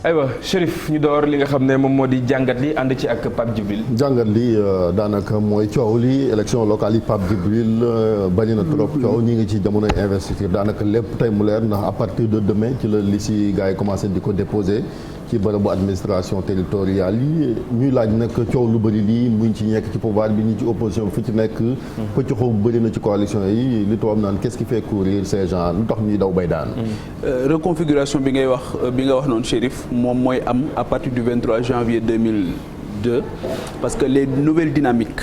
aywa Chérif ñu door li nga xam ne moom moo di jàngat li ànd ci ak Pape Djibril. jàngat li daanaka mooy coow li élection locale yi Pape Djibril bari na trop coow ñi ngi ci jamonoy investiture daanaka lépp tey mu leer ndax à partir de demain ci la li si gars yi commencé di ko déposer ci bërëbu administration territoriale yi ñuy laaj nag coow lu bëri lii muñ ci nekk ci pouvoir bi ñi ci opposition bi fu ci nekk pëcc xaw bëri na ci coalition yi li tubaab naan qu'est-ce qui fait courir ces gens lu tax ñuy daw bay daan. reconfiguration bi nga wax noonu Chérif moom mooy am à partir du 23 janvier 2002 parce que les nouvelles dynamiques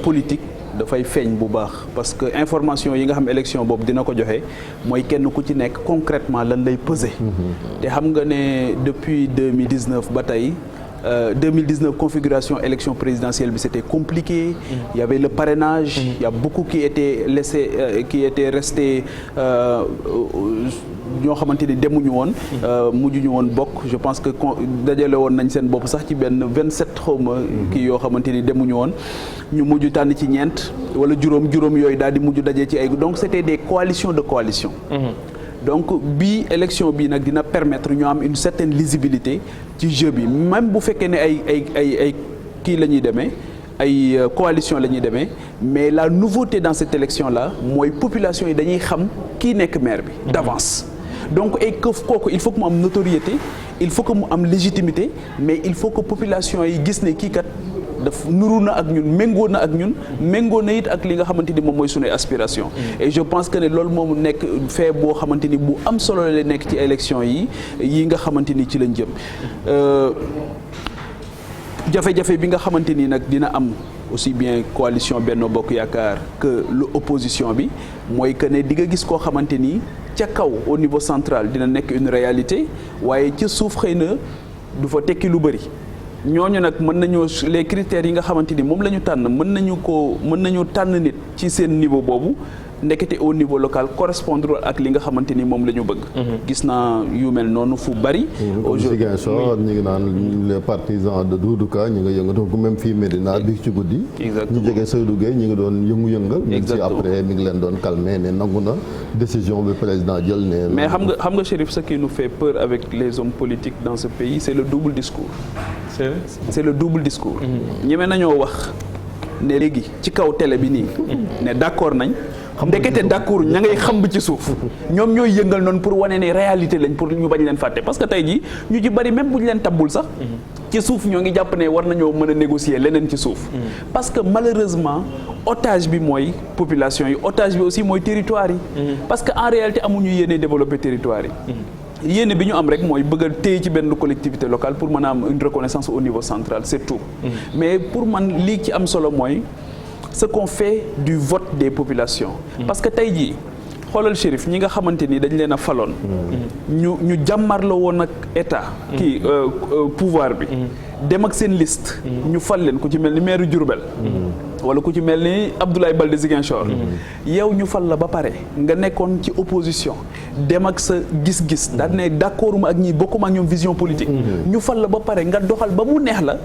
politiques dafay feeñ bu baax parce que information yi nga xam élection boobu dina ko joxe mooy kenn ku ci nekk concrètement lan lay peser. te xam nga ne depuis 2019 ba tey 2019 configuration élection présidentielle bi c'était compliqué. Il y avait le parrainage. Il y a beaucoup qui étaient restés ñoo xamante ni demuñu woon. mujjuñu woon bokk je pense que dajale woon nañ seen bopp sax ci benn 27 xawma kii yoo xamante ni demuñu woon ñu mujj tànn ci ñeent wala juróom yooyu daal di mujj dajee ci ay donc c'était des coalitions de coalitions. donc bii élection bii nag dina permettre ñu am une certaine lisibilité ci jeu bi même bu fekkee ne ay kii la ñuy demee ay coalition la ñuy demee mais la nouveauté dans cette élection là mooy population yi dañuy xam kii nekk maire bi d'avance donc ay këf kooku il faut que mu am notoriété il faut que mu am légitimité mais il faut que population yi gis ne kii kat daf nuru na ak ñun méngoo na ak ñun méngoo na it ak li nga xamante ni moom mooy suñu aspiration et je pense que ne loolu moom nekk fait boo xamante ni bu am solo la nekk ci élection yi nga xamante ni ci lañ jëm jafe-jafe bi nga xamante ni nag dina am aussi bien coalition Benno Bokk Yaakaar que l'opposition bi mooy que ne di nga gis koo xamante ni ca kaw au niveau central dina nekk une réalité waaye ca suuf xëy na du fa tekki lu bëri ñooñu nag mën nañu les critères yi nga xamante ni moom la ñu tànn mën nañu tànn nit ci seen niveau boobu ndekete au niveau local correspondre ak li nga xamante ni moom la ñu bëgg. gis naa yu mel noonu fu bari. aujourd'hui ñu ngi naan les partisans de Doudou Ka ñu ngi yëngatu ko même fii Médina bi ci guddi. exactement ñu jege Seydou Gueye ñu ngi doon yëngu-yëngal. même si après mi ngi leen doon calmer ne nangu na décision bi président jël ne. mais xam nga Chérif, ce qui nous fait peur avec les hommes politiques dans ce pays c'est le double discours. c'est le double discours. ñeme nañoo wax ne léegi ci kaw télé bi nii. ne d'accord nañ. ndekete d'accord ña ngay xamb ci suuf ñoom ñooy yëngal noonu pour wane ne réalité lañ pour ñu bañ leen fàtte parce que tey jii ñu ci bari même bu ñu leen tabbul sax ci suuf ñoo ngi jàpp ne war nañoo mën a négocier leneen ci suuf parce que malheureusement otage bi mooy population yi otage bi aussi mooy territoire yi parce que en réalité amuñu yéene développer territoire yi yéene bi ñu am rek mooy bëgg a téye ci benn collectivité locale pour mën a am une reconnaissance au niveau central c'est tout mais pour man lii ci am solo mooy ce qu'on fait du vote des populations parce que tey jii xoolal Chérif ñi nga xamante ni dañ leen a faloon ñu jàmmarloo woon ak état kii pouvoir bi dem ak seen liste ñu fal leen ku ci mel ni maire Diourbel wala ku ci mel ni Abdoulaye Baldé Ziguinchor yow ñu fal la ba pare nga nekkoon ci opposition dem ak sa gis-gis daal ne d'accord ma ak ñi bokkuma ak ñoom vision politique ñu fal la ba pare nga doxal ba mu neex la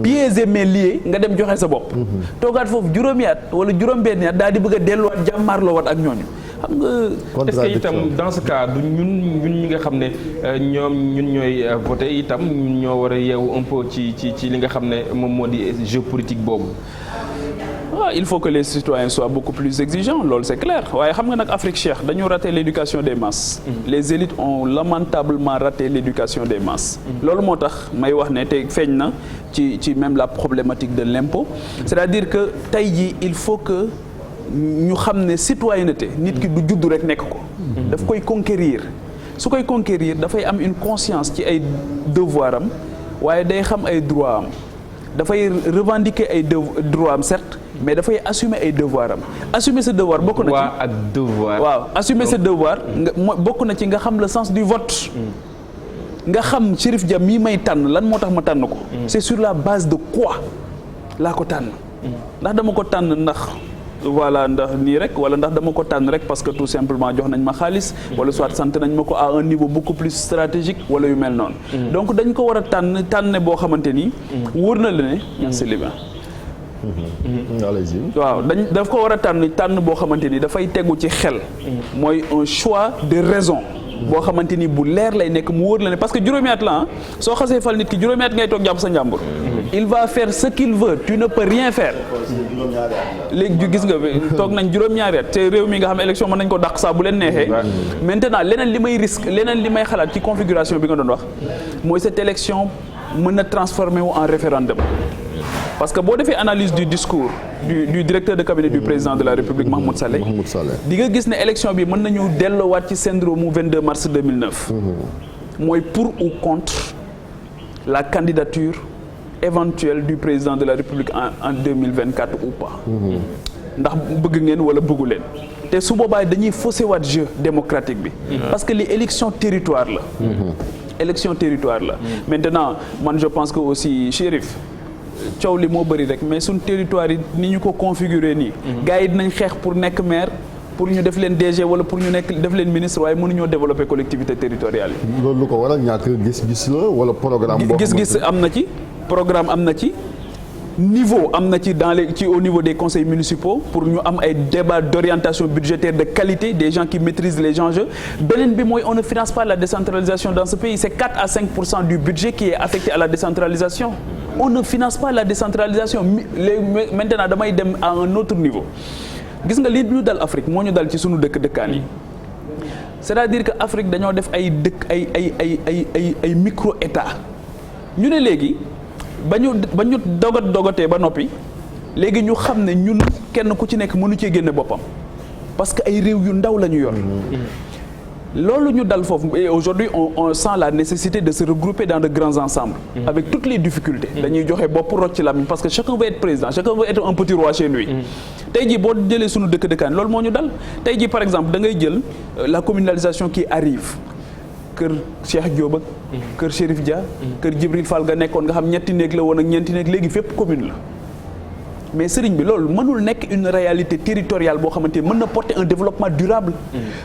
pieds et mains liés nga dem joxe sa bopp toogaat foofu juróomi at wala juróom-benni at daal di bëgg a delluwaat jàmmaarloo waat ak ñooñu xam nga est-ce que itam dans ce cas du ñun ñi nga xam ne ñun ñooy voté itam ñun ñoo war a yeewu un peu ci li nga xam ne moom moo di jeu politique boobu. Il faut que les citoyens soient beaucoup plus exigeants loolu c'est clair waaye xam nga nag Afrique Cheikh dañu raté l'éducation des masses les élites ont lamentablement raté l'éducation des masses loolu moo tax may wax ne te feeñ na ci même la problématique de l'impôt c'est-à-dire que tey jii il faut que ñu xam ne citoyenneté nit ki du juddu rek nekk ko daf koy conquérir su koy conquérir dafay am une conscience ci ay devoir am waaye day xam ay droit am dafay revendiquer ay droit am certes mais dafay assumer ay devoir am assumer ce devoir bokk na ci ak devoir waaw assumer ce devoir nga bokk na ci nga xam le sens du vote nga xam Chérif Dia mii may tànn lan moo tax ma tànn ko c'est sur la base de quoi laa ko tànn ndax dama ko tànn ndax voilà ndax nii rek wala ndax dama ko tànn rek parce que tout simplement jox nañ ma xaalis wala soit sant nañ ma ko à un niveau beaucoup plus stratégique wala yu mel noonu donc dañ ko war a tànn boo xamante ni wóor na la ne c'est libre waaw daf ko war a tànn boo xamante ni dafay tegu ci xel mooy un choix de raison boo xamante ni bu leer lay nekk mu wóor la ne parce que juróomi at la soo xasee fal nit ki juróomi at ngay toog jàpp sa njàmbur. il va faire ce qu'il veut tu ne peux rien faire. léegi gis nga toog nañ juróom-ñaari at te réew mi nga xam élection mën nañ ko dàq saa bu leen neexee. maintenant leneen li may risque leneen li may xalaat ci configuration bi nga doon wax mooy cette élection mën na transformer wu en référendum. parce que boo defee analyse du discours du directeur de cabinet du président de la République Mahmoud Saleh di nga gis ne élection bi mën nañu delloowaat ci syndrome mu 22 mars 2009 mooy pour ou contre la candidature éventuelle du président de la République en 2024 ou pas ndax bëgg ngeen wala bëggu leen te su boobaa dañuy faussé waat jeu démocratique bi parce que li élection territoire la élection territoire la maintenant man je pense que aussi Chérif coow li moo bëri rek mais suñ territoire yi ni ñu ko configuré nii gars yi dinañ xeex pour nekk maire pour ñu def leen DG wala pour ñu nekk def leen ministre waaye mënuñoo développer collectivité territoriale yi. loolu lu ko waral ñàkk gis-gis la wala programme boo gis-gis am na ci programme am na ci niveau am na ci au niveau des conseils municipaux pour ñu am ay débat d'orientation budgétaire de qualité des gens qui maîtrisent les enjeux beneen bi mooy on ne finance pas la décentralisation dans ce pays c'est 4 à 5% du budget qui est affecté à la décentralisation on ne finance pas la décentralisation maintenant damay dem à un autre niveau gis nga li ñu dal Afrique moo ñu dal ci sunu dëkkaan yi c'est-à-dire que Afrique dañoo def ay dëkk ay micro état ñu ne léegi ba ñu dogatee ba noppi léegi ñu xam ne ñun kenn ku ci nekk mënu cee génne boppam parce que ay réew yu ndaw la ñu yor loolu ñu dal foofu et aujourd'hui on sent la nécessité de se regrouper dans de grands ensembles avec toutes les difficultés dañuy joxe bopp rocc ci lamiñ parce que chacun veut être président chacun veut être un petit roi chez lui tey jii boo jëlee sunu dëkkaan loolu moo ñu dal tey jii par exemple da ngay jël la communalisation qui arrive kër Cheikh Diop ak kër Chérif Dia kër Djibril Fall nga nekkoon nga xam ñetti néeg la woon ak ñeenti néeg léegi fépp commune la mais sëriñ bi loolu mënul nekk une réalité territoriale boo xamante mën na porter un développement durable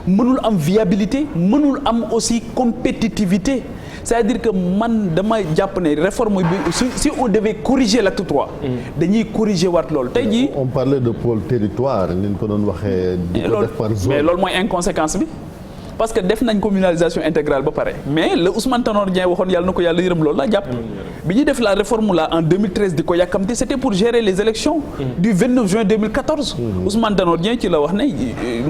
mënul am viabilité mënul am aussi compétitivité c'est-à-dire que man dama jàpp ne réforme bi si on devait corriger l'acte 3 dañuy corriger waat loolu tey jii on parlait de pôle territoire ni ñu ko doon waxee di ko def par zone mais loolu mooy inconséquence bi parce que def nañ communalisation intégrale ba pare mais le Ousmane Tanor Dieng waxoon yàlla na ko yàlla yërëm loolu laa jàpp bi ñuy def la réforme là en 2013 di ko yàkkamte c'était pour gérer les élections du 29 juin 2014 Ousmane Tanor Dieng ci la wax ne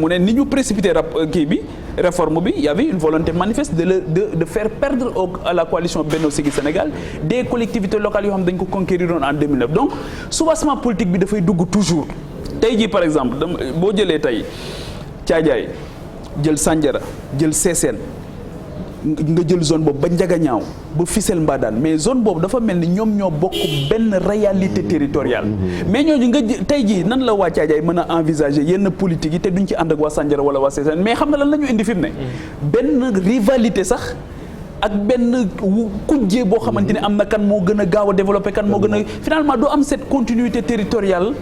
mu ne ni ñu précipité kii bi réforme bi il y avait une volonté manifeste de faire perdre à la coalition Benno Siggil Sénégal des collectivités locales yoo xam dañ ko conquérir en 2009 donc soubassement politique bi dafay dugg toujours tey jii par exemple boo jëlee tey Thiadiaye jël Sandiara jël Sessène nga jël zone boobu ba Ndiaganiao ba Fissel Mbadane mais zone boobu dafa mel ni ñoom ñoo bokk benn réalité territoriale mais ñooñu nga tey jii nan la waa Thiadiaye mën a envisager yenn politique yi te duñ ci ànd ak waa Sandiara wala waa Sessène mais xam nga lan la ñu indi fi mu ne benn rivalité sax ak benn kujjee boo xamante ni am na kan moo gën a gaaw a développer kan moo gën a finalement doo am cette continuité territoriale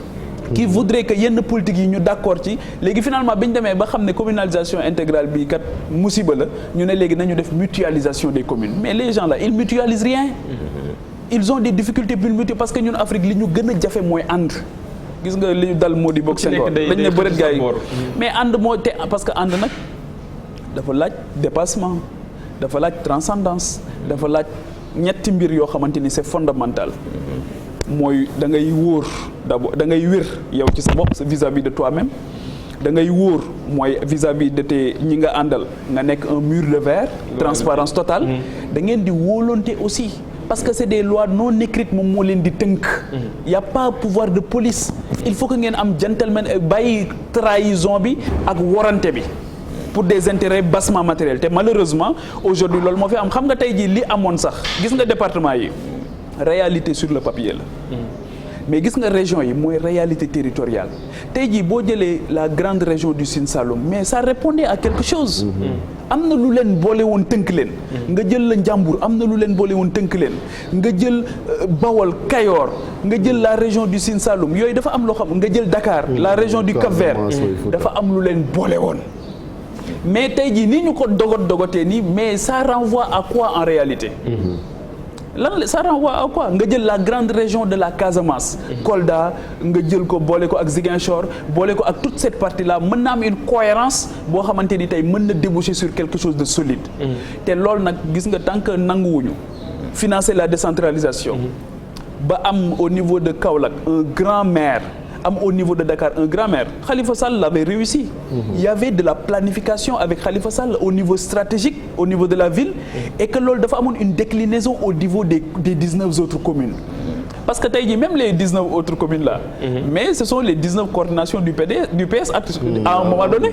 qui voudrait que yenn politique yi ñu d'accord ci léegi finalement bi ñu demee ba xam ne communalisation intégrale bi kat musiba la ñu ne léegi nañu def mutualisation des communes mais les gens là ils mutualisent rien ils ont des difficultés pour mutualiser parce que ñun Afrique li ñu gën a jafe mooy ànd gis nga li ñu dal moo di bokk seen dañ ne bëreet gars yi mais ànd moo te parce que ànd nag dafa laaj dépassement dafa laaj transcendance dafa laaj ñetti mbir yoo xamante ni c'est fondamental mooy da ngay wóor d'abord da ngay wér yow ci sa bopp vis-à-vis de toi-même da ngay wóor mooy vis-à-vis de te ñi nga àndal nga nekk un mur de verre transparence totale da ngeen di wóolonte aussi parce que c'est des lois non écrites moom moo leen di tënk y a pas pouvoir de police il faut que ngeen am gentleman bàyyi trahison bi ak warante bi pour des intérêts bassement matériels te malheureusement aujourd'hui loolu moo fi am xam nga tey jii li amoon sax gis nga département yi réalité sur le papier la mais gis nga région yi mooy réalité territoriale tey jii boo jëlee la grande région du Sine Saloum mais ça répondait à quelque chose am na lu leen boole woon tënk leen nga jël la Njàmbur am na lu leen boole woon tënk leen nga jël Bawol Kayoor nga jël la région du Sine Saloum yooyu dafa am loo xam nga jël Dakar la région du Cap-Vert dafa am lu leen boole woon mais tey jii ni ñu ko dogotee nii mais ça renvoie à quoi en réalité lan ça renvoie à quoi nga jël la grande région de la Casamance. Kolda nga jël ko boole ko ak Ziguinchor boole ko ak toute cette partie là mën na am une cohérence boo xamante ni tey mën na déboucher sur quelque chose de solide. te loolu nag gis nga tant que nanguwuñu financer la décentralisation. ba am au niveau de Kaolack un grand maire. am au niveau de Dakar un grand maire Khalifa Sall l'avait réussi. Il y avait de la planification avec Khalifa Sall au niveau stratégique au niveau de la ville. Et que loolu dafa amoon une déclinaison au niveau des 19 autres communes. Parce que tey jii même les 19 autres communes là. Mais ce sont les 19 coordinations du PS à un moment donné.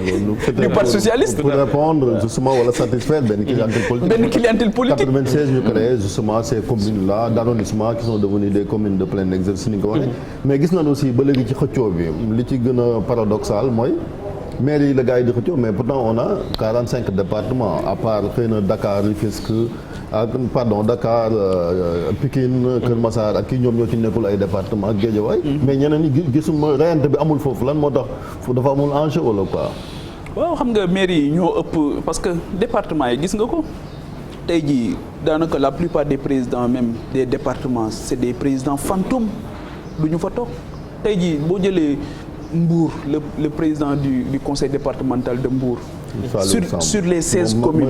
Du Parti socialiste. Pour répondre justement wala satisfaire benn clientèle politique. 96 ñu créé justement ces communes là d'arrondissement qui sont devenues des communes de plein exercice ni nga ko waxee. Mais gis nañu aussi ba léegi ci xëccoo bi li ci gën a paradoxal mooy. maire yi la gars yi di xëccoo mais pourtant on a 45 départements à part xëy na Dakar Rufisque Dakar Pikine Kër Massar ak kii ñoom ñoo ci nekkul ay département ak Guédiawaye mais ñeneen ñi gisuma reyante bi amul foofu lan moo tax dafa amul enjeu wala quoi. waaw xam nga maire yi ñoo ëpp parce que département yi gis nga ko tey jii daanaka la plupart des présidents même des départements c'est des présidents fantômes du ñu fa toog tey jii boo jëlee Mbour le président du conseil départemental de Mbour. Sur les 16 communes.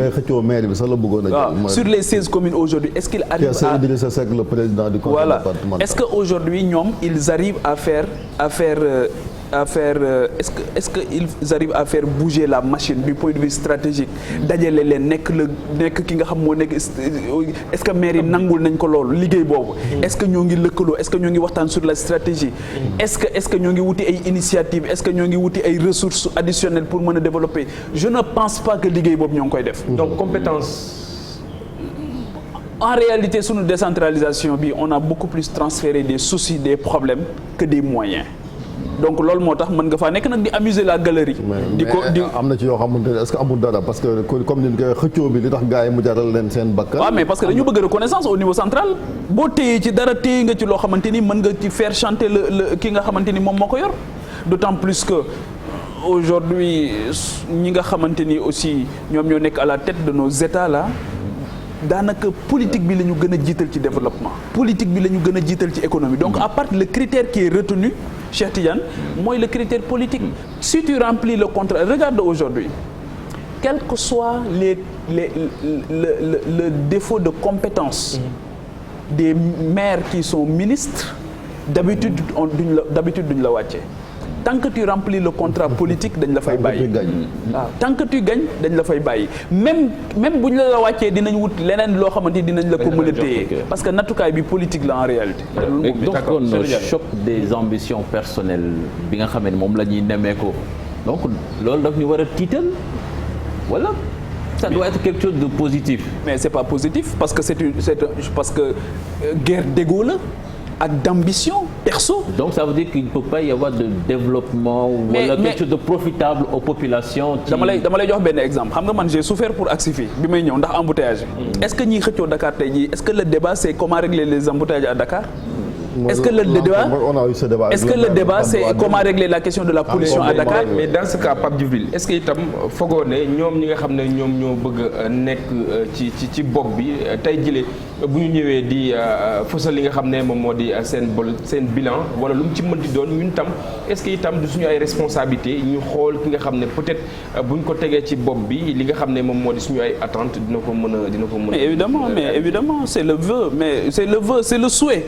Sur les 16 communes aujourd'hui, est-ce qu'il arrive à Idrissa Seck le président du conseil départemental. Est-ce que aujourd'hui ils arrivent à faire est-ce que ils arrivent à faire bouger la machine du point de vue stratégique dajale leen nekk ki nga xam moo nekk est-ce que maire yi nangul nañ ko loolu liggéey boobu est-ce que ñoo ngi lëkkaloo est-ce que ñoo ngi waxtaan sur la stratégie est-ce que ñoo ngi wuti ay initiatives est-ce que ñoo ngi wuti ay ressources additionnelles pour mën a développer je ne pense pas que liggéey boobu ñoo ngi koy def donc compétence en réalité sunu décentralisation bi on a beaucoup plus transféré des soucis des problèmes que des moyens donc loolu moo tax mën nga faa nekk nag di amuser la galerie. di am na ci yoo xamante ne est-ce que amul dara parce que comme ni nga koy xëccoo bi li tax gars yi mu jaral leen seen bakkan. waaw mais parce que dañu bëgg reconnaissance au niveau central boo téyee ci dara téye nga ci loo xamante ni mën nga ci faire chanter le ki nga xamante ni moom moo ko yor d'autant plus que aujourd'hui ñi nga xamante ni aussi ñoom ñoo nekk à la tête de nos États là. daanaka politique bi la ñu gën a jiital ci développement politique bi la ñu gën a jiital ci économie donc à part le critère qui est retenu Cheikh Tidiane mooy le critère politique si tu remplis le contrat regarde aujourd'hui quel que soit le défaut de compétence des maires qui sont ministres d'habitude duñ la wàcce tant que tu remplis le contrat politique dañ la fay bàyyi waaw tant que tu gagnes dañ la fay bàyyi même bu ñu la wàccee dinañ wut leneen loo xamante ni dinañ la ko mën a téye parce que nattukaay bi politique la en réalité. donc kon choc des ambitions personnelles bi nga xam ne moom la ñuy nemmee ko donc loolu daf ñu war a tiital wala ça doit être quelque chose de positif. mais c'est pas positif parce que parce que guerre d'ego la. ak d'ambition perso. Donc ça veut dire qu'il ne peut pas y avoir de développement wala quelque chose de profitable aux populations. dama lay jox benn exemple xam nga man j'ai souffert pour agsi fii bi may ñëw ndax embouteillage est-ce que ñiy xëccoo Dakar tey jii est-ce que le débat c'est comment régler les embouteillages à Dakar. Est-ce que le débat c'est comment régler la question de la pollution à Dakar. mais dans ce cas Pape Djibril est-ce que itam fogoo ne ñoom ñi nga xam ne ñoom ñoo bëgg nekk ci bopp bi tey jile bu ñu ñëwee di fësal li nga xam ne moom moo di seen bilan wala lu mu ci mën di doon ñun tam est-ce que itam du suñu ay responsabilité ñu xool ki nga xam ne peut-être bu ñu ko tegee ci bopp bi li nga xam ne moom moo di suñu ay attentes dina ko mën a. mais évidemment c'est le vœu c'est le souhait.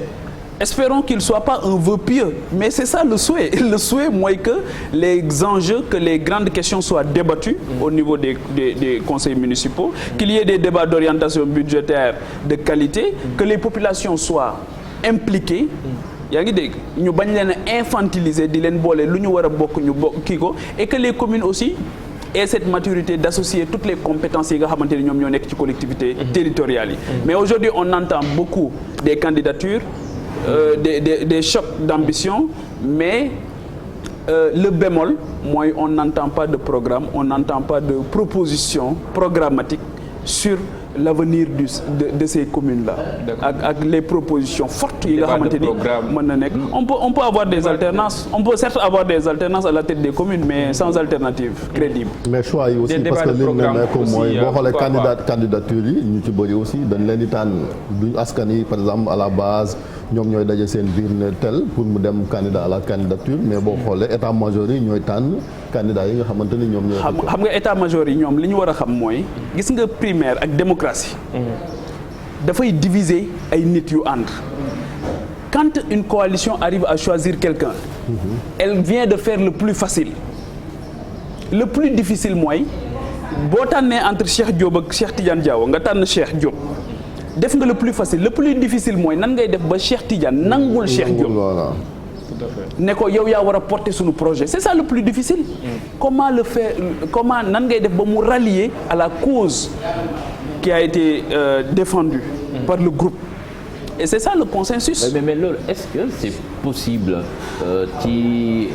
Espérons qu'il ne soit pas un vœu pieux, mais c'est ça le souhait. Le souhait, moi, que les enjeux, que les grandes questions soient débattues au niveau des conseils municipaux, qu'il y ait des débats d'orientation budgétaire de qualité, que les populations soient impliquées. yaa ngi dégg ñu bañ leen a infantiliser di leen boole lu ñu war a bokk ñu bokk kii ko et que les communes aussi aient cette maturité d'associer toutes les compétences yi nga xamante ni ñoom ñoo nekk ci collectivités territoriales yi. Mais aujourd'hui on entend beaucoup des candidatures. Des chocs d'ambition mais le bémol mooy on n'entend pas de programme on n'entend pas de proposition programmatique sur l'avenir de ces communes-là ak les propositions fortes yi nga xamante ni mën na nekk on peut avoir des alternances on peut certes avoir des alternances à la tête des communes mais sans alternative crédible. mais choix yi aussi parce que li ñu ne ko mooy boo xoolee candidature yi ñu ci bëri aussi dañ leen di tànn duñ askan yi par exemple à la base ñoom ñooy daje seen biir ne tel pour mu dem candidat à la candidature mais boo xoolee état major yi ñooy tànn candidat yi nga xamante ni ñoom ñooy. xam nga état major yi ñoom li ñu war a xam mooy gis nga primaire ak démocratie. dafay diviser ay nit yu ànd. quand une coalition arrive à choisir quelqu'un elle vient de faire le plus facile. le plus difficile mooy boo tànnee entre Cheikh Diop ak Cheikh Tidiane Diaw nga tànn Cheikh Diop. def nga le plus facile le plus difficile mooy nan ngay def ba Cheikh Tidiane nangul Cheikh Diop. voilà. ne ko yow yaa war a porter suñu projet c'est ça le plus difficile. comment le faire comment nan ngay def ba mu rallier à la cause qui a été défendue par le groupe et c'est ça le consensus. mais loolu est-ce que c'est possible ci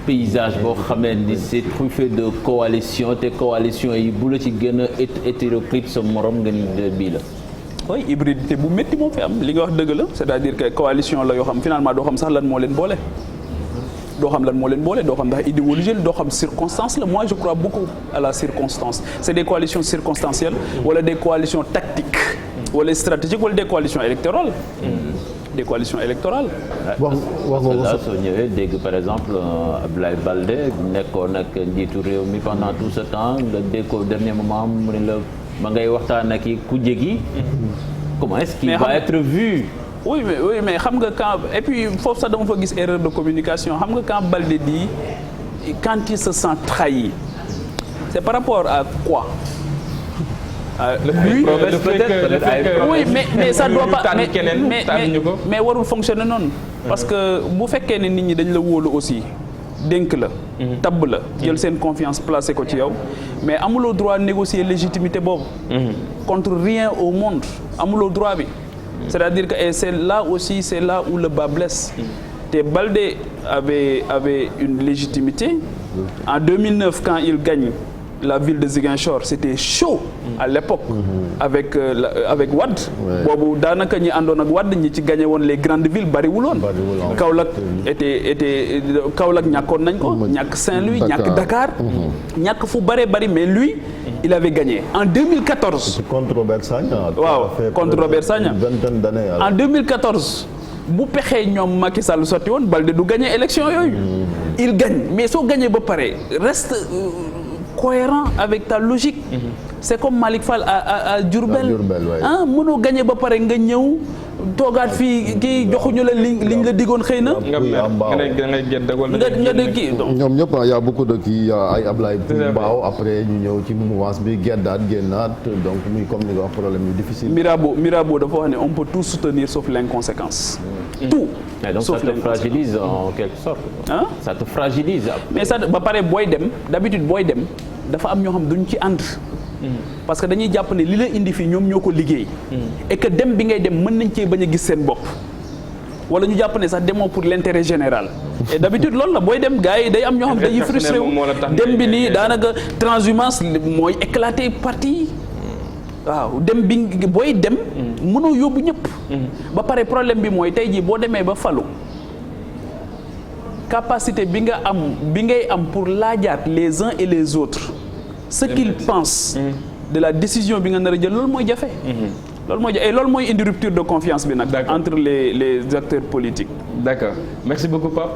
paysage boo xamee ni c'est truffé de coalition te coalition yi bu la ci gën a hétéroclite sa morom nga ni bii la. oui hybridité bu métti moo fi am li nga wax dëgg la c'est-à-dire que coalition la yoo xam finalement doo xam sax lan moo leen boole. doo xam lan moo leen boole doo xam ndax idéologie la doo xam circonstance la moi je crois beaucoup à la circonstance c'est des coalitions circonstancielles wala des coalitions tactiques wala stratégiques wala des coalitions électorales. des coalitions électorales. wax là soo ñëwee dégg par exemple Abdoulaye Baldé nekkoon ak njiitu réew mi pendant tout ce temps nga dégg ko au dernier moment mu ne la ma ngay waxtaan ak kujje gi. comment est-ce qu'il va être vu. oui mais xam nga quand et puis foofu sax dama fa gis erreur de communication xam nga quand Baldé dit quand il se sent trahi c'est par rapport à quoi. lui oui mais ça doit pas mais warul fonctionner noonu. parce que bu fekkee ne nit ñi dañ la wóolu aussi dénk la. tabb la jël seen confiance placé ko ci yow mais amuloo droit négocier légitimité boobu. contre rien au monde amuloo droit bi. c'est-à-dire que et c'est là aussi c'est là où le bas blesse. te Baldé avait une légitimité. En 2009 quand il gagne la ville de Ziguinchor c'était chaud à l'époque avec Wade. boobu daanaka ñi àndoon ak Wade ñi ci gagné woon les grandes villes bariwuloon. Kaolack Kaolack ñàkkoon nañ ko. ñàkk Saint-Louis ñàkk Dakar. ñàkk fu bari mais lui il avait gagné en 2014. contre Robert Sagna. waaw contre Robert Sagna. vingtaine d'années en 2014. bu pexee ñoom Macky Sall sotti woon Baldé du gagné élection yooyu. il gagne mais soo gagné ba pare reste cohérent avec ta logique. c'est comme Malick Fall à Diourbel. ah mënoo gagné ba pare nga ñëw toogaat fii kii joxuñu la liñ la digoon xëy na. nga de kii. ñoom ñëpp y a beaucoup de kii ay Ablaye Mbaaw après ñu ñëw ci mouvance bi geddaat génnaat donc muy comme ni nga wax problème yu difficile. Mirabeau dafa wax ne on peut tout soutenir sauf l'inconséquence. tout. mais donc ça te fragilise en quelque sorte. ah ça te fragilise. mais ça ba pare booy dem d'habitude booy dem dafa am ñoo xam duñ ci ànd. parce que dañuy jàpp ne li la indi fii ñoom ñoo ko liggéey. et que dem bi ngay dem mën nañ cee bañ a gis seen bopp. wala ñu jàpp ne sax demoo pour l'intérêt général. et d'habitude loolu la booy dem gars yi day am ñoo xam dañuy frustré wu dem bi nii daanaka transhumance mooy éclater parti. waaw dem bi booy dem. mënoo yóbbu ñëpp. ba pare problème bi mooy tey jii boo demee ba falu. capacité bi ngay am pour laajaat les uns et les autres. ce qu'ils pensent de la décision bi nga nar a jël loolu mooy jafe. loolu mooy indi rupture de confiance bi nag. entre les acteurs politiques. d'accord merci beaucoup Pape.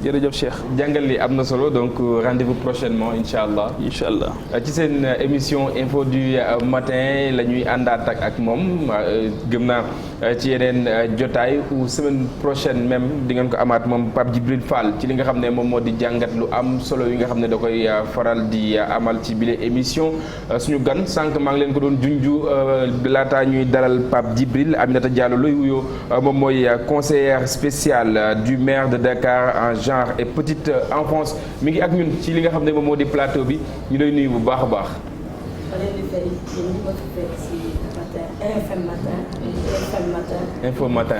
jërëjëf Cheikh. jàngal li am na solo donc rendez-vous prochainement incha allah. incha allah ci seen émission info du matin la ñuy àndaat ak moom gëm naa ci yeneen jotaay ou semaine prochaine même di ngeen ko amaat moom Pape Djibril Fall ci li nga xam ne moom moo di jàngat lu am solo yi nga xam ne da koy faral di amal ci bile émission suñu gan sànq maa ngi leen ko doon junju laataa ñuy dalal Pape Djibril Aminata Diallo looy wuyoo moom mooy conseillère spéciale du maire de Dakar en genre et petite enfance mi ngi ak ñun ci li nga xam ne moom moo di plateau bi ñu lay nuyu bu baax a baax. Info matin.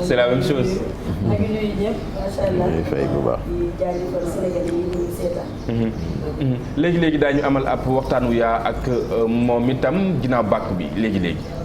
C'est la même chose. fay bu baax. léegi-léegi daañu amal ab waxtaan wu yaa ak moom itam ginnaaw bàkk bi léegi-léegi